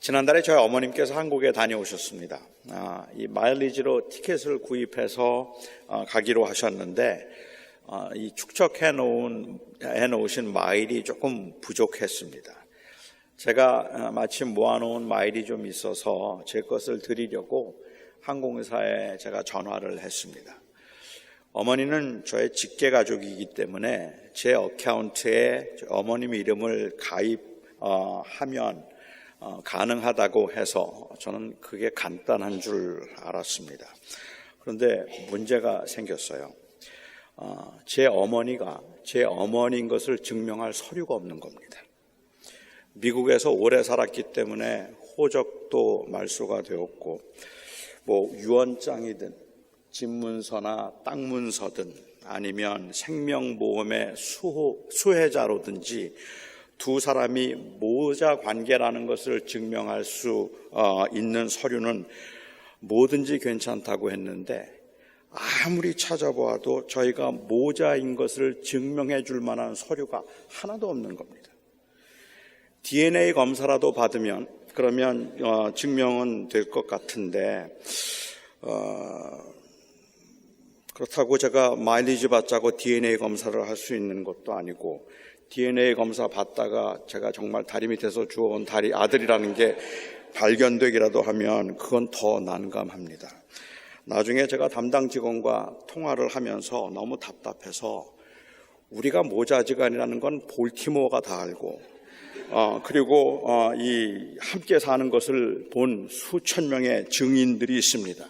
지난달에 저희 어머님께서 한국에 다녀오셨습니다. 이 마일리지로 티켓을 구입해서 가기로 하셨는데 이 축적해 놓으신 마일이 조금 부족했습니다. 제가 마침 모아놓은 마일이 좀 있어서 제 것을 드리려고 항공사에 제가 전화를 했습니다. 어머니는 저의 직계가족이기 때문에 제 어카운트에 어머님 이름을 가입하면 가능하다고 해서 저는 그게 간단한 줄 알았습니다. 그런데 문제가 생겼어요. 제 어머니가 제 어머니인 것을 증명할 서류가 없는 겁니다. 미국에서 오래 살았기 때문에 호적도 말소가 되었고 유언장이든 집문서나 땅문서든 아니면 생명보험의 수혜자로든지 두 사람이 모자 관계라는 것을 증명할 수 있는 서류는 뭐든지 괜찮다고 했는데 아무리 찾아보아도 저희가 모자인 것을 증명해 줄 만한 서류가 하나도 없는 겁니다. DNA 검사라도 받으면 그러면 증명은 될 것 같은데 그렇다고 제가 마일리지 받자고 DNA 검사를 할 수 있는 것도 아니고 DNA 검사 받다가 제가 정말 다리 밑에서 주워온 아들이라는 게 발견되기라도 하면 그건 더 난감합니다. 나중에 제가 담당 직원과 통화를 하면서 너무 답답해서 우리가 모자지간이라는 건 볼티모어가 다 알고 그리고 이 함께 사는 것을 본 수천 명의 증인들이 있습니다.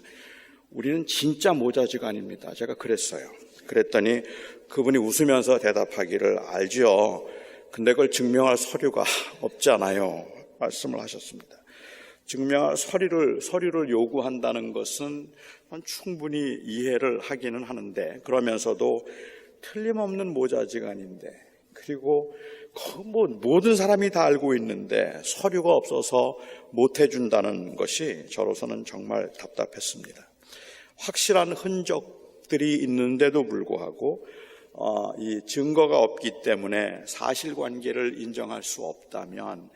우리는 진짜 모자지간입니다. 제가 그랬더니 그분이 웃으면서 대답하기를 알죠. 근데 그걸 증명할 서류가 없잖아요. 말씀을 하셨습니다. 증명할 서류를 요구한다는 것은 충분히 이해를 하기는 하는데 그러면서도 틀림없는 모자지간인데 그리고 모든 사람이 다 알고 있는데 서류가 없어서 못 해준다는 것이 저로서는 정말 답답했습니다. 확실한 흔적들이 있는데도 불구하고 이 증거가 없기 때문에 사실관계를 인정할 수 없다면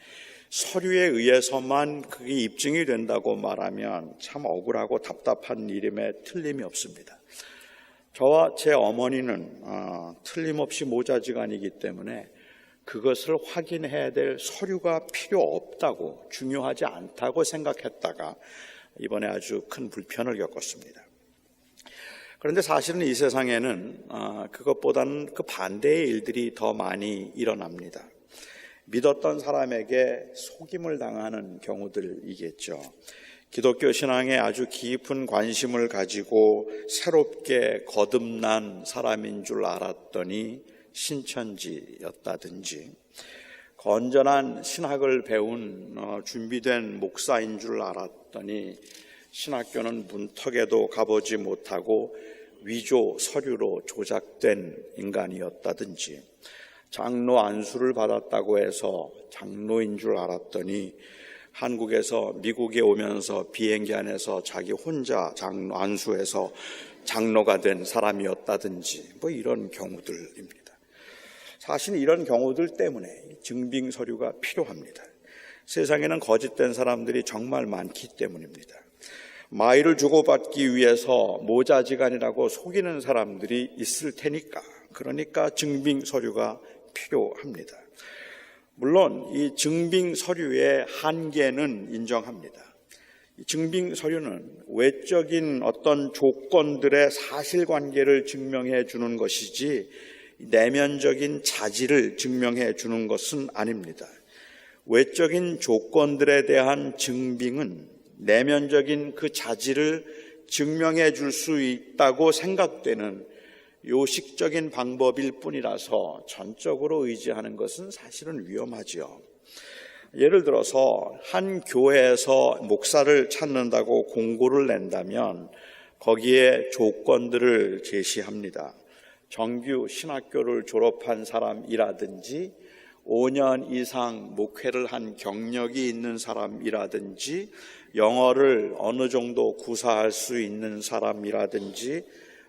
서류에 의해서만 그게 입증이 된다고 말하면 참 억울하고 답답한 일임에 틀림이 없습니다. 저와 제 어머니는 틀림없이 모자지간이기 때문에 그것을 확인해야 될 서류가 필요 없다고 중요하지 않다고 생각했다가 이번에 아주 큰 불편을 겪었습니다. 그런데 사실은 이 세상에는 그것보다는 그 반대의 일들이 더 많이 일어납니다. 믿었던 사람에게 속임을 당하는 경우들이겠죠. 기독교 신앙에 아주 깊은 관심을 가지고 새롭게 거듭난 사람인 줄 알았더니 신천지였다든지 건전한 신학을 배운 준비된 목사인 줄 알았더니 신학교는 문턱에도 가보지 못하고 위조 서류로 조작된 인간이었다든지 장로 안수를 받았다고 해서 장로인 줄 알았더니 한국에서 미국에 오면서 비행기 안에서 자기 혼자 안수해서 장로가 된 사람이었다든지 이런 경우들입니다. 사실 이런 경우들 때문에 증빙 서류가 필요합니다. 세상에는 거짓된 사람들이 정말 많기 때문입니다. 마일을 주고받기 위해서 모자지간이라고 속이는 사람들이 있을 테니까 그러니까 증빙 서류가 필요합니다. 물론 이 증빙 서류의 한계는 인정합니다. 증빙 서류는 외적인 어떤 조건들의 사실관계를 증명해 주는 것이지 내면적인 자질을 증명해 주는 것은 아닙니다. 외적인 조건들에 대한 증빙은 내면적인 그 자질을 증명해 줄 수 있다고 생각되는 요식적인 방법일 뿐이라서 전적으로 의지하는 것은 사실은 위험하지요. 예를 들어서 한 교회에서 목사를 찾는다고 공고를 낸다면 거기에 조건들을 제시합니다. 정규 신학교를 졸업한 사람이라든지 5년 이상 목회를 한 경력이 있는 사람이라든지 영어를 어느 정도 구사할 수 있는 사람이라든지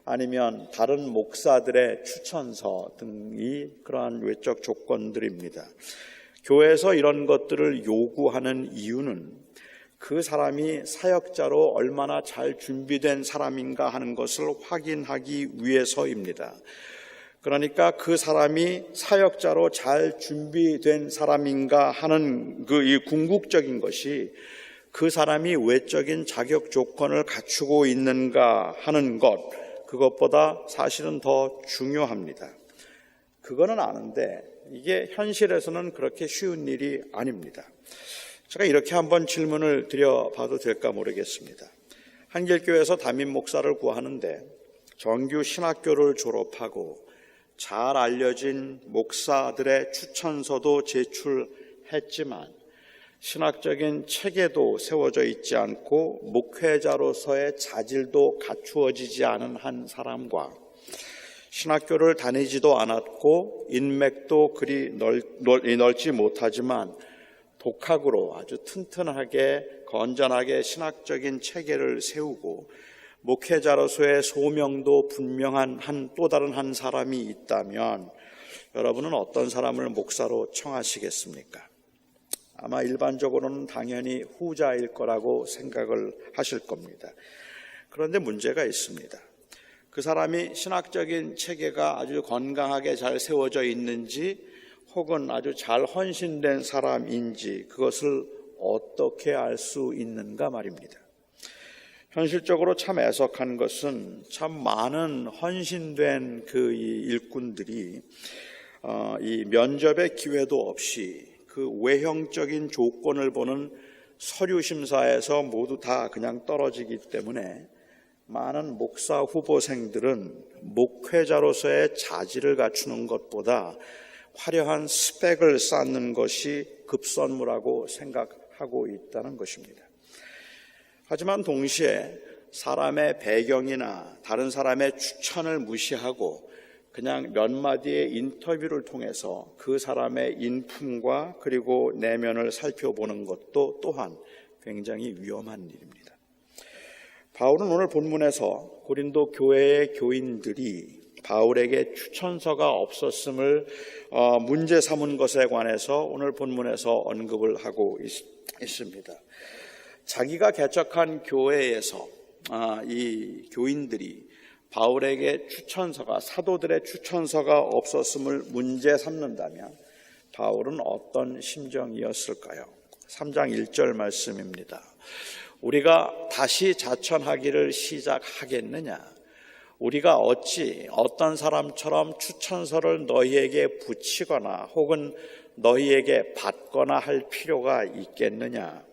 아니면 다른 목사들의 추천서 등이 그러한 외적 조건들입니다. 교회에서 이런 것들을 요구하는 이유는 그 사람이 사역자로 얼마나 잘 준비된 사람인가 하는 것을 확인하기 위해서입니다. 그러니까 그 사람이 사역자로 잘 준비된 사람인가 하는 이 궁극적인 것이 그 사람이 외적인 자격 조건을 갖추고 있는가 하는 것, 그것보다 사실은 더 중요합니다. 그거는 아는데 이게 현실에서는 그렇게 쉬운 일이 아닙니다. 제가 이렇게 한번 질문을 드려봐도 될까 모르겠습니다. 한길교회에서 담임 목사를 구하는데 정규 신학교를 졸업하고 잘 알려진 목사들의 추천서도 제출했지만 신학적인 체계도 세워져 있지 않고 목회자로서의 자질도 갖추어지지 않은 한 사람과 신학교를 다니지도 않았고 인맥도 그리 넓지 못하지만 독학으로 아주 튼튼하게 건전하게 신학적인 체계를 세우고 목회자로서의 소명도 분명한 또 다른 한 사람이 있다면 여러분은 어떤 사람을 목사로 청하시겠습니까? 아마 일반적으로는 당연히 후자일 거라고 생각을 하실 겁니다. 그런데 문제가 있습니다. 그 사람이 신학적인 체계가 아주 건강하게 잘 세워져 있는지 혹은 아주 잘 헌신된 사람인지 그것을 어떻게 알 수 있는가 말입니다. 현실적으로 참 애석한 것은 참 많은 헌신된 그 일꾼들이 이 면접의 기회도 없이 그 외형적인 조건을 보는 서류 심사에서 모두 다 그냥 떨어지기 때문에 많은 목사 후보생들은 목회자로서의 자질을 갖추는 것보다 화려한 스펙을 쌓는 것이 급선무라고 생각하고 있다는 것입니다. 하지만 동시에 사람의 배경이나 다른 사람의 추천을 무시하고 그냥 몇 마디의 인터뷰를 통해서 그 사람의 인품과 그리고 내면을 살펴보는 것도 또한 굉장히 위험한 일입니다. 바울은 오늘 본문에서 고린도 교회의 교인들이 바울에게 추천서가 없었음을 문제 삼은 것에 관해서 오늘 본문에서 언급을 하고 있습니다. 자기가 개척한 교회에서 이 교인들이 바울에게 추천서가 사도들의 추천서가 없었음을 문제 삼는다면 바울은 어떤 심정이었을까요? 3장 1절 말씀입니다. 우리가 다시 자천하기를 시작하겠느냐? 우리가 어찌 어떤 사람처럼 추천서를 너희에게 붙이거나 혹은 너희에게 받거나 할 필요가 있겠느냐?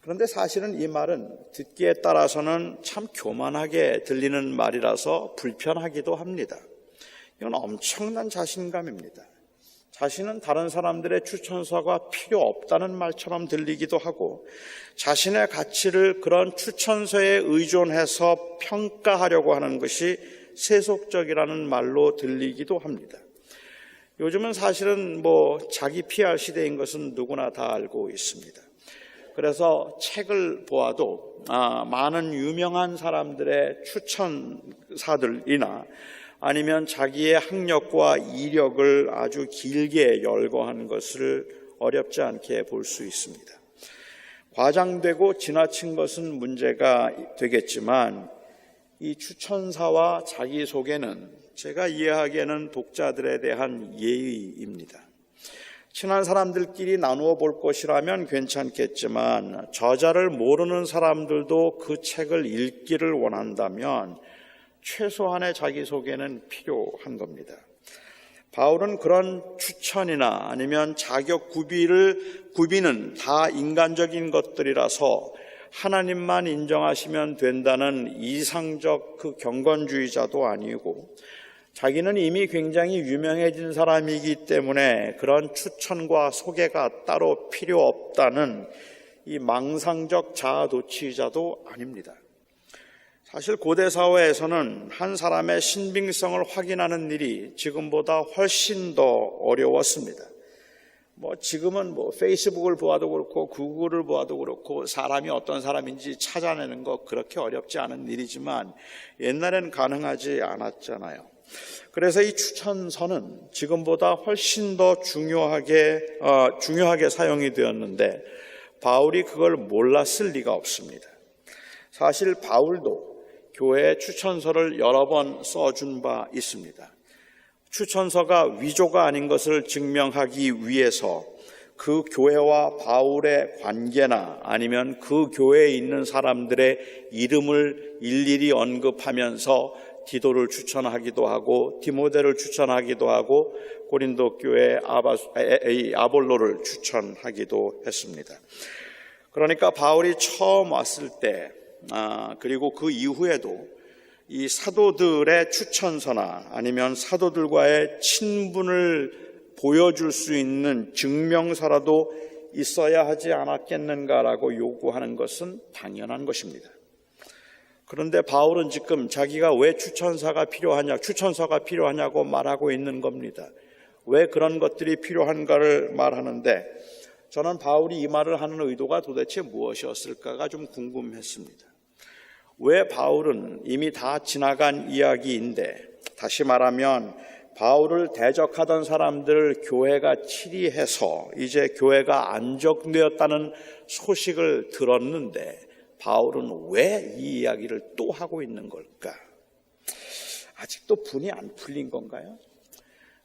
그런데 사실은 이 말은 듣기에 따라서는 참 교만하게 들리는 말이라서 불편하기도 합니다. 이건 엄청난 자신감입니다. 자신은 다른 사람들의 추천서가 필요 없다는 말처럼 들리기도 하고 자신의 가치를 그런 추천서에 의존해서 평가하려고 하는 것이 세속적이라는 말로 들리기도 합니다. 요즘은 사실은 자기 PR 시대인 것은 누구나 다 알고 있습니다. 그래서 책을 보아도 많은 유명한 사람들의 추천사들이나 아니면 자기의 학력과 이력을 아주 길게 열거한 것을 어렵지 않게 볼 수 있습니다. 과장되고 지나친 것은 문제가 되겠지만 이 추천사와 자기소개는 제가 이해하기에는 독자들에 대한 예의입니다. 친한 사람들끼리 나누어 볼 것이라면 괜찮겠지만 저자를 모르는 사람들도 그 책을 읽기를 원한다면 최소한의 자기소개는 필요한 겁니다. 바울은 그런 추천이나 아니면 자격 구비는 다 인간적인 것들이라서 하나님만 인정하시면 된다는 이상적 그 경건주의자도 아니고 자기는 이미 굉장히 유명해진 사람이기 때문에 그런 추천과 소개가 따로 필요 없다는 이 망상적 자아도취자도 아닙니다. 사실 고대 사회에서는 한 사람의 신빙성을 확인하는 일이 지금보다 훨씬 더 어려웠습니다. 지금은 페이스북을 보아도 그렇고 구글을 보아도 그렇고 사람이 어떤 사람인지 찾아내는 거 그렇게 어렵지 않은 일이지만 옛날엔 가능하지 않았잖아요. 그래서 이 추천서는 지금보다 훨씬 더 중요하게 사용이 되었는데 바울이 그걸 몰랐을 리가 없습니다. 사실 바울도 교회에 추천서를 여러 번 써준 바 있습니다. 추천서가 위조가 아닌 것을 증명하기 위해서 그 교회와 바울의 관계나 아니면 그 교회에 있는 사람들의 이름을 일일이 언급하면서 디도를 추천하기도 하고 디모데를 추천하기도 하고 고린도 교회 아볼로를 추천하기도 했습니다. 그러니까 바울이 처음 왔을 때 그리고 그 이후에도 이 사도들의 추천서나 아니면 사도들과의 친분을 보여줄 수 있는 증명서라도 있어야 하지 않았겠는가라고 요구하는 것은 당연한 것입니다. 그런데 바울은 지금 자기가 왜 추천서가 필요하냐고 말하고 있는 겁니다. 왜 그런 것들이 필요한가를 말하는데 저는 바울이 이 말을 하는 의도가 도대체 무엇이었을까가 좀 궁금했습니다. 왜 바울은 이미 다 지나간 이야기인데, 다시 말하면 바울을 대적하던 사람들을 교회가 치리해서 이제 교회가 안정되었다는 소식을 들었는데 바울은 왜 이 이야기를 또 하고 있는 걸까? 아직도 분이 안 풀린 건가요?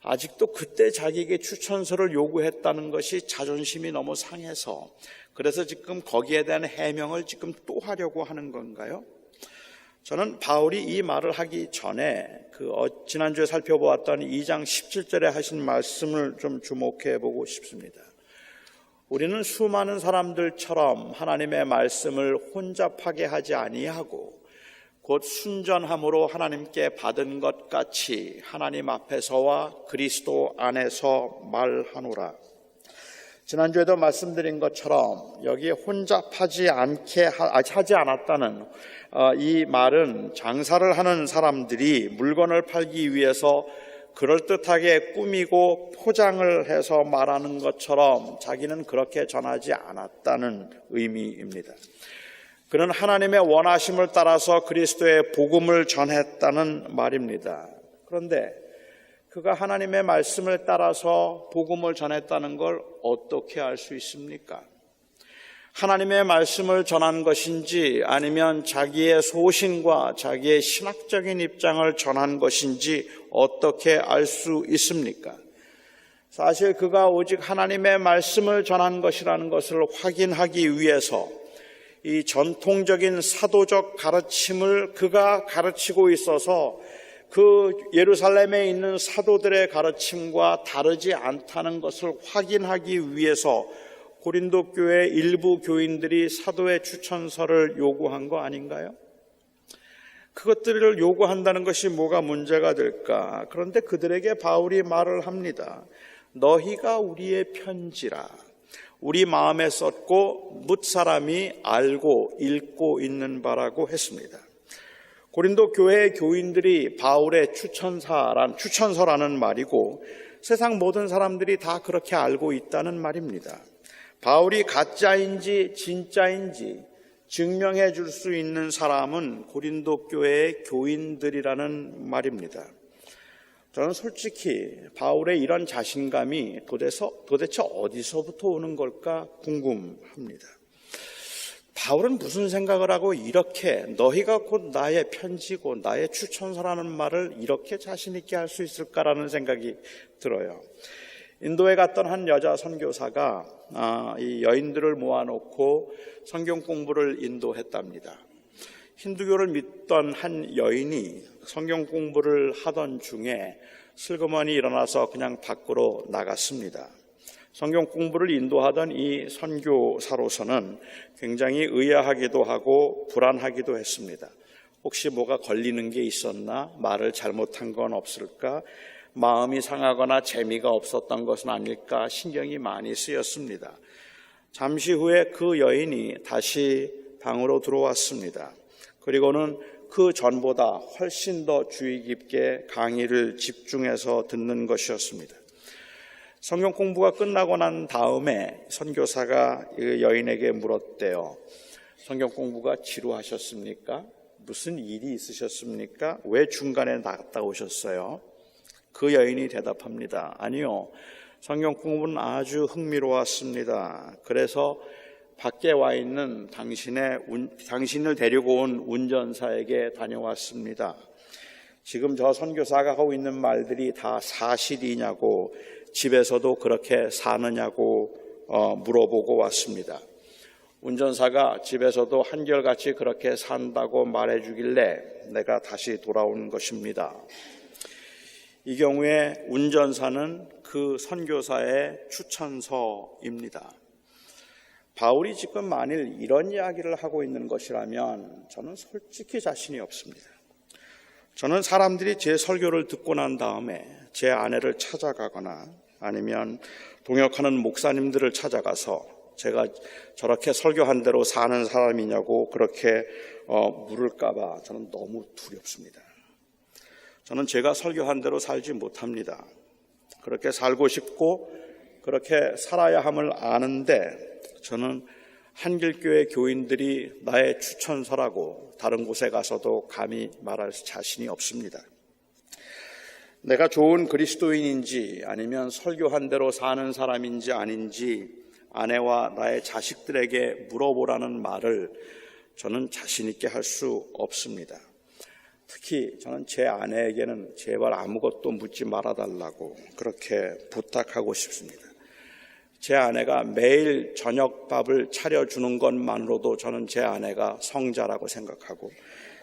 아직도 그때 자기에게 추천서를 요구했다는 것이 자존심이 너무 상해서 그래서 지금 거기에 대한 해명을 지금 또 하려고 하는 건가요? 저는 바울이 이 말을 하기 전에 지난주에 살펴보았던 2장 17절에 하신 말씀을 좀 주목해 보고 싶습니다. 우리는 수많은 사람들처럼 하나님의 말씀을 혼잡하게 하지 아니하고 곧 순전함으로 하나님께 받은 것 같이 하나님 앞에서와 그리스도 안에서 말하노라. 지난주에도 말씀드린 것처럼 여기에 혼잡하지 하지 않았다는 이 말은 장사를 하는 사람들이 물건을 팔기 위해서 그럴듯하게 꾸미고 포장을 해서 말하는 것처럼 자기는 그렇게 전하지 않았다는 의미입니다. 그는 하나님의 원하심을 따라서 그리스도의 복음을 전했다는 말입니다. 그런데 그가 하나님의 말씀을 따라서 복음을 전했다는 걸 어떻게 알 수 있습니까? 하나님의 말씀을 전한 것인지 아니면 자기의 소신과 자기의 신학적인 입장을 전한 것인지 어떻게 알 수 있습니까? 사실 그가 오직 하나님의 말씀을 전한 것이라는 것을 확인하기 위해서 이 전통적인 사도적 가르침을 그가 가르치고 있어서 그 예루살렘에 있는 사도들의 가르침과 다르지 않다는 것을 확인하기 위해서 고린도 교회 일부 교인들이 사도의 추천서를 요구한 거 아닌가요? 그것들을 요구한다는 것이 뭐가 문제가 될까? 그런데 그들에게 바울이 말을 합니다. 너희가 우리의 편지라. 우리 마음에 썼고 뭇사람이 알고 읽고 있는 바라고 했습니다. 고린도 교회의 교인들이 바울의 추천서라는 말이고 세상 모든 사람들이 다 그렇게 알고 있다는 말입니다. 바울이 가짜인지 진짜인지 증명해 줄 수 있는 사람은 고린도 교회의 교인들이라는 말입니다. 저는 솔직히 바울의 이런 자신감이 도대체 어디서부터 오는 걸까 궁금합니다. 바울은 무슨 생각을 하고 이렇게 너희가 곧 나의 편지고 나의 추천서라는 말을 이렇게 자신 있게 할 수 있을까라는 생각이 들어요. 인도에 갔던 한 여자 선교사가 이 여인들을 모아놓고 성경 공부를 인도했답니다. 힌두교를 믿던 한 여인이 성경 공부를 하던 중에 슬그머니 일어나서 그냥 밖으로 나갔습니다. 성경 공부를 인도하던 이 선교사로서는 굉장히 의아하기도 하고 불안하기도 했습니다. 혹시 뭐가 걸리는 게 있었나? 말을 잘못한 건 없을까? 마음이 상하거나 재미가 없었던 것은 아닐까? 신경이 많이 쓰였습니다. 잠시 후에 그 여인이 다시 방으로 들어왔습니다. 그리고는 그 전보다 훨씬 더 주의 깊게 강의를 집중해서 듣는 것이었습니다. 성경 공부가 끝나고 난 다음에 선교사가 이 여인에게 물었대요. 성경 공부가 지루하셨습니까? 무슨 일이 있으셨습니까? 왜 중간에 나갔다 오셨어요? 그 여인이 대답합니다. 아니요, 성경 공부는 아주 흥미로웠습니다. 그래서 밖에 와 있는 당신을 데리고 온 운전사에게 다녀왔습니다. 지금 저 선교사가 하고 있는 말들이 다 사실이냐고, 집에서도 그렇게 사느냐고 물어보고 왔습니다. 운전사가 집에서도 한결같이 그렇게 산다고 말해주길래 내가 다시 돌아온 것입니다. 이 경우에 운전사는 그 선교사의 추천서입니다. 바울이 지금 만일 이런 이야기를 하고 있는 것이라면 저는 솔직히 자신이 없습니다. 저는 사람들이 제 설교를 듣고 난 다음에 제 아내를 찾아가거나 아니면 동역하는 목사님들을 찾아가서 제가 저렇게 설교한 대로 사는 사람이냐고 그렇게 물을까봐 저는 너무 두렵습니다. 저는 제가 설교한 대로 살지 못합니다. 그렇게 살고 싶고 그렇게 살아야 함을 아는데 저는 한길교회 교인들이 나의 추천서라고 다른 곳에 가서도 감히 말할 자신이 없습니다. 내가 좋은 그리스도인인지 아니면 설교한 대로 사는 사람인지 아닌지 아내와 나의 자식들에게 물어보라는 말을 저는 자신 있게 할 수 없습니다. 특히 저는 제 아내에게는 제발 아무것도 묻지 말아달라고 그렇게 부탁하고 싶습니다. 제 아내가 매일 저녁밥을 차려주는 것만으로도 저는 제 아내가 성자라고 생각하고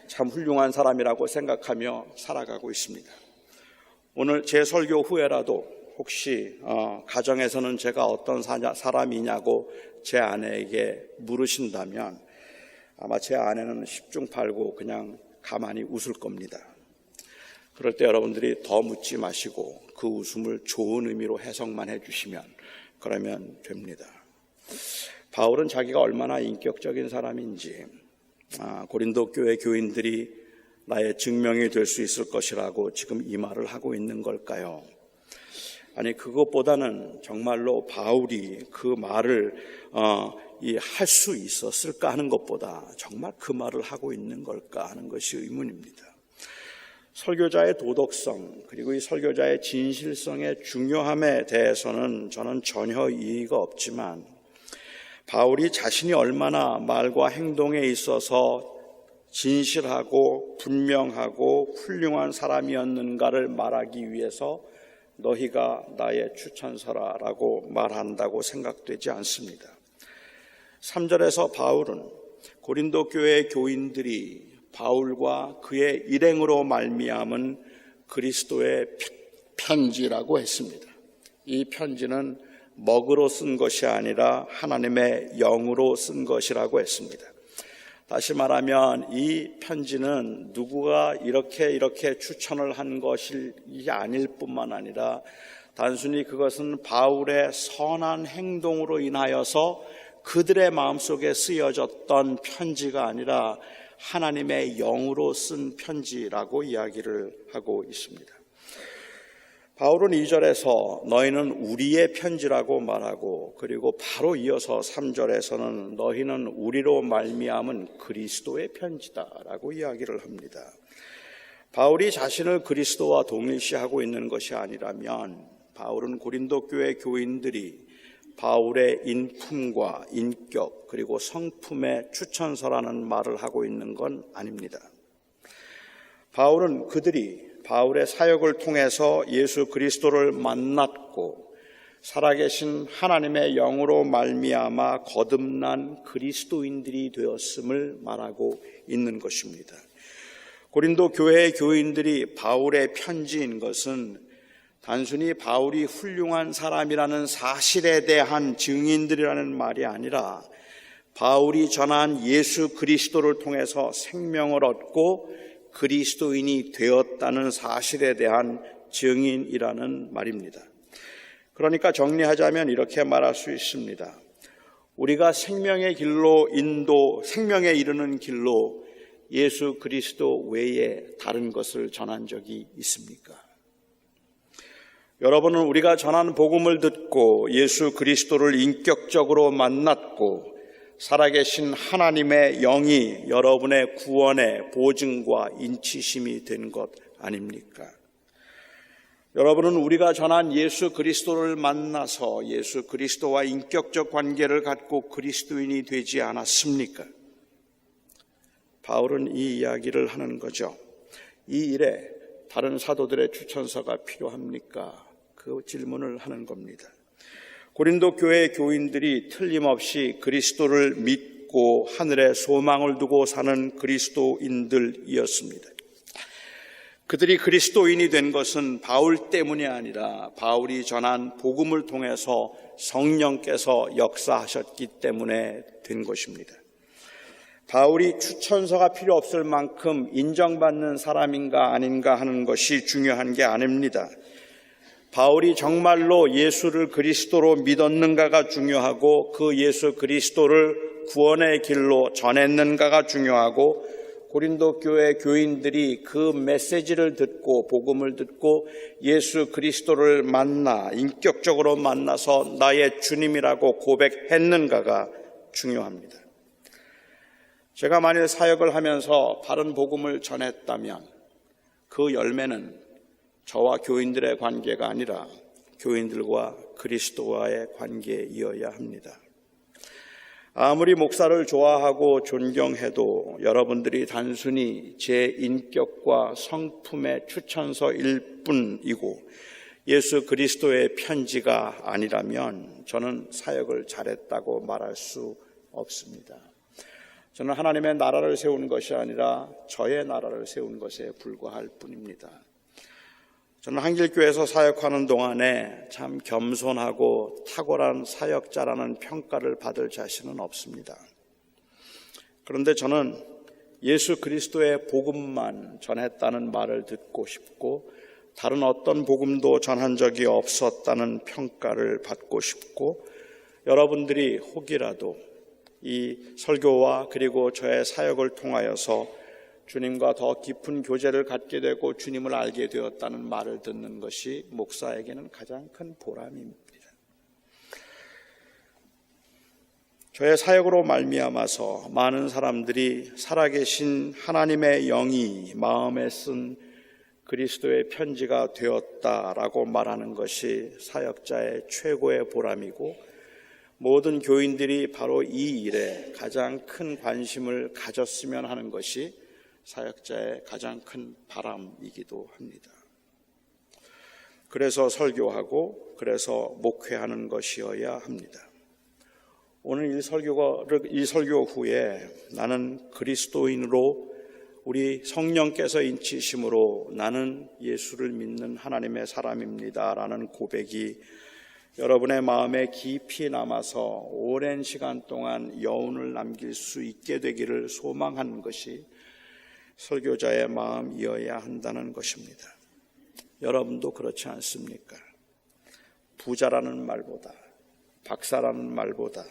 참 훌륭한 사람이라고 생각하며 살아가고 있습니다. 오늘 제 설교 후에라도 혹시 가정에서는 제가 어떤 사람이냐고 제 아내에게 물으신다면 아마 제 아내는 10중 8구 그냥 가만히 웃을 겁니다. 그럴 때 여러분들이 더 묻지 마시고 그 웃음을 좋은 의미로 해석만 해주시면 그러면 됩니다. 바울은 자기가 얼마나 인격적인 사람인지 고린도 교회 교인들이 나의 증명이 될 수 있을 것이라고 지금 이 말을 하고 있는 걸까요? 아니, 그것보다는 정말로 바울이 그 말을 할 수 있었을까 하는 것보다 정말 그 말을 하고 있는 걸까 하는 것이 의문입니다. 설교자의 도덕성 그리고 이 설교자의 진실성의 중요함에 대해서는 저는 전혀 이의가 없지만 바울이 자신이 얼마나 말과 행동에 있어서 진실하고 분명하고 훌륭한 사람이었는가를 말하기 위해서 너희가 나의 추천서라라고 말한다고 생각되지 않습니다. 3절에서 바울은 고린도 교회 교인들이 바울과 그의 일행으로 말미암은 그리스도의 편지라고 했습니다. 이 편지는 먹으로 쓴 것이 아니라 하나님의 영으로 쓴 것이라고 했습니다. 다시 말하면 이 편지는 누구가 이렇게 추천을 한 것이 아닐 뿐만 아니라 단순히 그것은 바울의 선한 행동으로 인하여서 그들의 마음속에 쓰여졌던 편지가 아니라 하나님의 영으로 쓴 편지라고 이야기를 하고 있습니다. 바울은 2절에서 너희는 우리의 편지라고 말하고 그리고 바로 이어서 3절에서는 너희는 우리로 말미암은 그리스도의 편지다라고 이야기를 합니다. 바울이 자신을 그리스도와 동일시하고 있는 것이 아니라면 바울은 고린도 교회 교인들이 바울의 인품과 인격 그리고 성품의 추천서라는 말을 하고 있는 건 아닙니다. 바울은 그들이 바울의 사역을 통해서 예수 그리스도를 만났고 살아계신 하나님의 영으로 말미암아 거듭난 그리스도인들이 되었음을 말하고 있는 것입니다. 고린도 교회의 교인들이 바울의 편지인 것은 단순히 바울이 훌륭한 사람이라는 사실에 대한 증인들이라는 말이 아니라 바울이 전한 예수 그리스도를 통해서 생명을 얻고 그리스도인이 되었다는 사실에 대한 증인이라는 말입니다. 그러니까 정리하자면 이렇게 말할 수 있습니다. 우리가 생명에 이르는 길로 예수 그리스도 외에 다른 것을 전한 적이 있습니까? 여러분은 우리가 전한 복음을 듣고 예수 그리스도를 인격적으로 만났고 살아계신 하나님의 영이 여러분의 구원의 보증과 인치심이 된 것 아닙니까? 여러분은 우리가 전한 예수 그리스도를 만나서 예수 그리스도와 인격적 관계를 갖고 그리스도인이 되지 않았습니까? 바울은 이 이야기를 하는 거죠. 이 일에 다른 사도들의 추천서가 필요합니까? 그 질문을 하는 겁니다. 고린도 교회 교인들이 틀림없이 그리스도를 믿고 하늘에 소망을 두고 사는 그리스도인들이었습니다. 그들이 그리스도인이 된 것은 바울 때문이 아니라 바울이 전한 복음을 통해서 성령께서 역사하셨기 때문에 된 것입니다. 바울이 추천서가 필요 없을 만큼 인정받는 사람인가 아닌가 하는 것이 중요한 게 아닙니다. 바울이 정말로 예수를 그리스도로 믿었는가가 중요하고 그 예수 그리스도를 구원의 길로 전했는가가 중요하고 고린도 교회 교인들이 그 메시지를 듣고 복음을 듣고 예수 그리스도를 만나 인격적으로 만나서 나의 주님이라고 고백했는가가 중요합니다. 제가 만일 사역을 하면서 바른 복음을 전했다면 그 열매는 저와 교인들의 관계가 아니라 교인들과 그리스도와의 관계이어야 합니다. 아무리 목사를 좋아하고 존경해도 여러분들이 단순히 제 인격과 성품의 추천서일 뿐이고 예수 그리스도의 편지가 아니라면 저는 사역을 잘했다고 말할 수 없습니다. 저는 하나님의 나라를 세운 것이 아니라 저의 나라를 세운 것에 불과할 뿐입니다. 저는 한길교회에서 사역하는 동안에 참 겸손하고 탁월한 사역자라는 평가를 받을 자신은 없습니다. 그런데 저는 예수 그리스도의 복음만 전했다는 말을 듣고 싶고 다른 어떤 복음도 전한 적이 없었다는 평가를 받고 싶고 여러분들이 혹이라도 이 설교와 그리고 저의 사역을 통하여서 주님과 더 깊은 교제를 갖게 되고 주님을 알게 되었다는 말을 듣는 것이 목사에게는 가장 큰 보람입니다. 저의 사역으로 말미암아서 많은 사람들이 살아계신 하나님의 영이 마음에 쓴 그리스도의 편지가 되었다라고 말하는 것이 사역자의 최고의 보람이고 모든 교인들이 바로 이 일에 가장 큰 관심을 가졌으면 하는 것이 사역자의 가장 큰 바람이기도 합니다. 그래서 설교하고 그래서 목회하는 것이어야 합니다. 오늘 이 설교 후에 나는 그리스도인으로 우리 성령께서 인치심으로 나는 예수를 믿는 하나님의 사람입니다 라는 고백이 여러분의 마음에 깊이 남아서 오랜 시간 동안 여운을 남길 수 있게 되기를 소망하는 것이 설교자의 마음이어야 한다는 것입니다. 여러분도 그렇지 않습니까? 부자라는 말보다 박사라는 말보다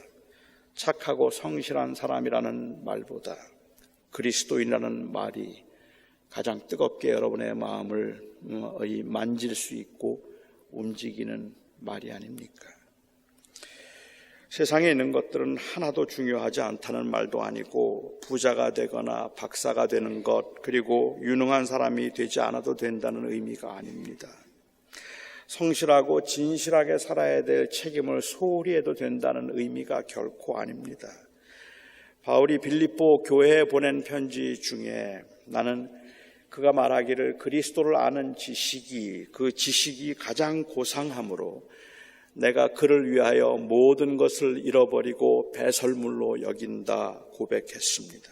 착하고 성실한 사람이라는 말보다 그리스도인이라는 말이 가장 뜨겁게 여러분의 마음을 만질 수 있고 움직이는 말이 아닙니까? 세상에 있는 것들은 하나도 중요하지 않다는 말도 아니고 부자가 되거나 박사가 되는 것 그리고 유능한 사람이 되지 않아도 된다는 의미가 아닙니다. 성실하고 진실하게 살아야 될 책임을 소홀히 해도 된다는 의미가 결코 아닙니다. 바울이 빌립보 교회에 보낸 편지 중에 나는 그가 말하기를 그리스도를 아는 지식이 그 지식이 가장 고상함으로 내가 그를 위하여 모든 것을 잃어버리고 배설물로 여긴다 고백했습니다.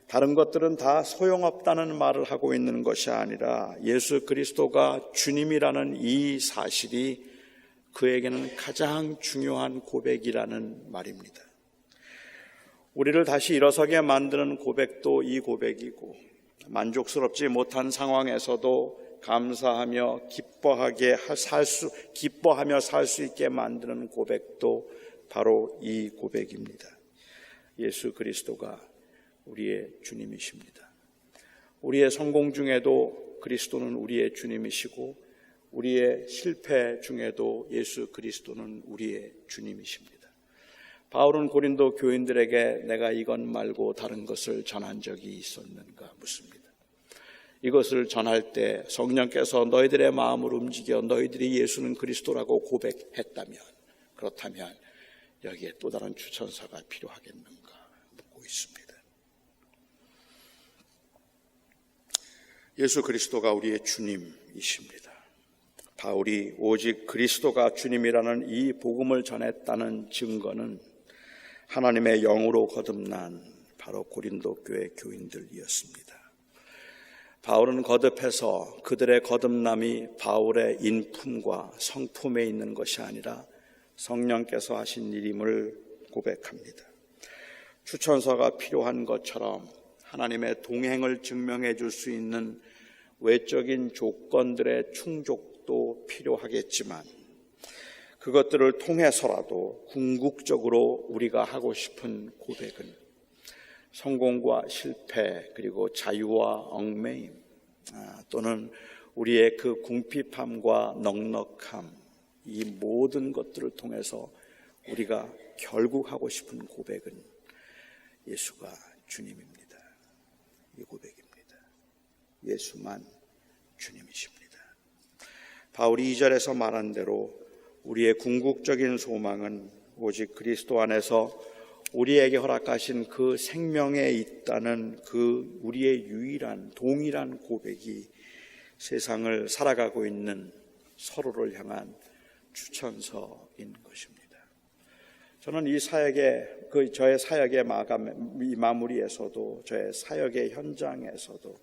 다른 것들은 다 소용없다는 말을 하고 있는 것이 아니라 예수 그리스도가 주님이라는 이 사실이 그에게는 가장 중요한 고백이라는 말입니다. 우리를 다시 일어서게 만드는 고백도 이 고백이고 만족스럽지 못한 상황에서도 감사하며 기뻐하며 살 수 있게 만드는 고백도 바로 이 고백입니다. 예수 그리스도가 우리의 주님이십니다. 우리의 성공 중에도 그리스도는 우리의 주님이시고 우리의 실패 중에도 예수 그리스도는 우리의 주님이십니다. 바울은 고린도 교인들에게 내가 이것 말고 다른 것을 전한 적이 있었는가 묻습니다. 이것을 전할 때 성령께서 너희들의 마음을 움직여 너희들이 예수는 그리스도라고 고백했다면, 그렇다면 여기에 또 다른 추천사가 필요하겠는가 묻고 있습니다. 예수 그리스도가 우리의 주님이십니다. 바울이 오직 그리스도가 주님이라는 이 복음을 전했다는 증거는 하나님의 영으로 거듭난 바로 고린도 교회 교인들이었습니다. 바울은 거듭해서 그들의 거듭남이 바울의 인품과 성품에 있는 것이 아니라 성령께서 하신 일임을 고백합니다. 추천서가 필요한 것처럼 하나님의 동행을 증명해 줄 수 있는 외적인 조건들의 충족도 필요하겠지만 그것들을 통해서라도 궁극적으로 우리가 하고 싶은 고백은 성공과 실패, 그리고 자유와 얽매임, 또는 우리의 그 궁핍함과 넉넉함, 이 모든 것들을 통해서 우리가 결국 하고 싶은 고백은 예수가 주님입니다. 이 고백입니다. 예수만 주님이십니다. 바울이 2절에서 말한 대로 우리의 궁극적인 소망은 오직 그리스도 안에서 우리에게 허락하신 그 생명에 있다는 그 우리의 유일한 동일한 고백이 세상을 살아가고 있는 서로를 향한 추천서인 것입니다. 저는 이 사역의 저의 사역의 마무리에서도, 저의 사역의 현장에서도,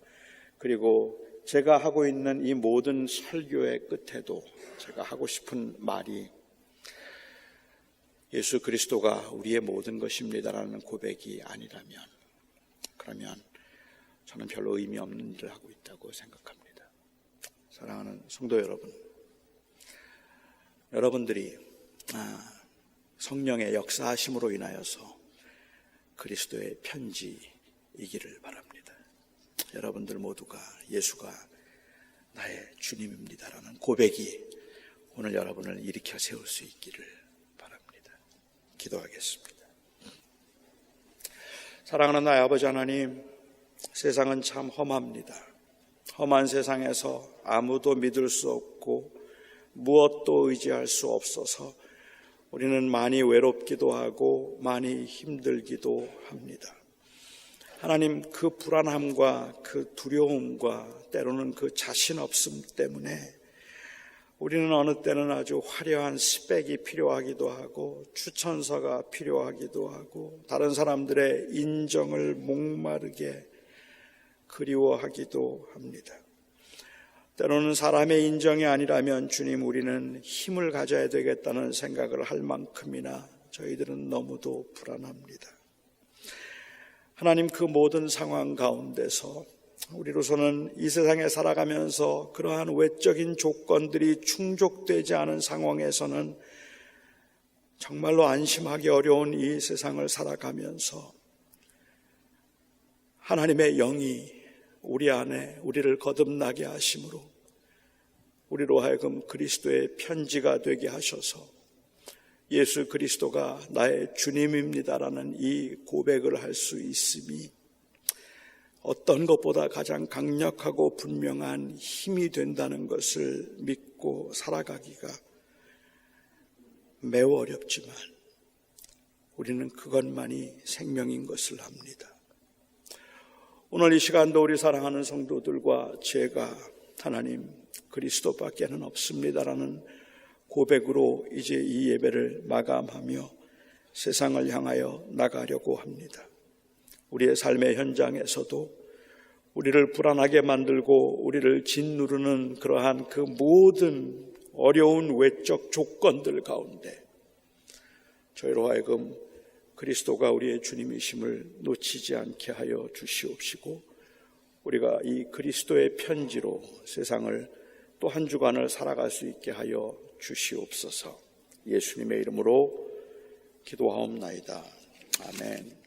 그리고 제가 하고 있는 이 모든 설교의 끝에도 제가 하고 싶은 말이 예수 그리스도가 우리의 모든 것입니다라는 고백이 아니라면, 그러면 저는 별로 의미 없는 일을 하고 있다고 생각합니다. 사랑하는 성도 여러분, 여러분들이 성령의 역사하심으로 인하여서 그리스도의 편지이기를 바랍니다. 여러분들 모두가 예수가 나의 주님입니다라는 고백이 오늘 여러분을 일으켜 세울 수 있기를 바랍니다. 기도하겠습니다. 사랑하는 나의 아버지 하나님, 세상은 참 험합니다. 험한 세상에서 아무도 믿을 수 없고 무엇도 의지할 수 없어서 우리는 많이 외롭기도 하고 많이 힘들기도 합니다. 하나님, 그 불안함과 그 두려움과 때로는 그 자신 없음 때문에 우리는 어느 때는 아주 화려한 스펙이 필요하기도 하고 추천서가 필요하기도 하고 다른 사람들의 인정을 목마르게 그리워하기도 합니다. 때로는 사람의 인정이 아니라면 주님, 우리는 힘을 가져야 되겠다는 생각을 할 만큼이나 저희들은 너무도 불안합니다. 하나님, 그 모든 상황 가운데서 우리로서는 이 세상에 살아가면서 그러한 외적인 조건들이 충족되지 않은 상황에서는 정말로 안심하기 어려운 이 세상을 살아가면서 하나님의 영이 우리 안에 우리를 거듭나게 하심으로 우리로 하여금 그리스도의 편지가 되게 하셔서 예수 그리스도가 나의 주님입니다라는 이 고백을 할 수 있음이 어떤 것보다 가장 강력하고 분명한 힘이 된다는 것을 믿고 살아가기가 매우 어렵지만 우리는 그것만이 생명인 것을 압니다. 오늘 이 시간도 우리 사랑하는 성도들과 제가 하나님 그리스도밖에는 없습니다라는 고백으로 이제 이 예배를 마감하며 세상을 향하여 나가려고 합니다. 우리의 삶의 현장에서도 우리를 불안하게 만들고 우리를 짓누르는 그러한 그 모든 어려운 외적 조건들 가운데 저희로 하여금 그리스도가 우리의 주님이심을 놓치지 않게 하여 주시옵시고 우리가 이 그리스도의 편지로 세상을 또 한 주간을 살아갈 수 있게 하여 주시옵소서. 예수님의 이름으로 기도하옵나이다. 아멘.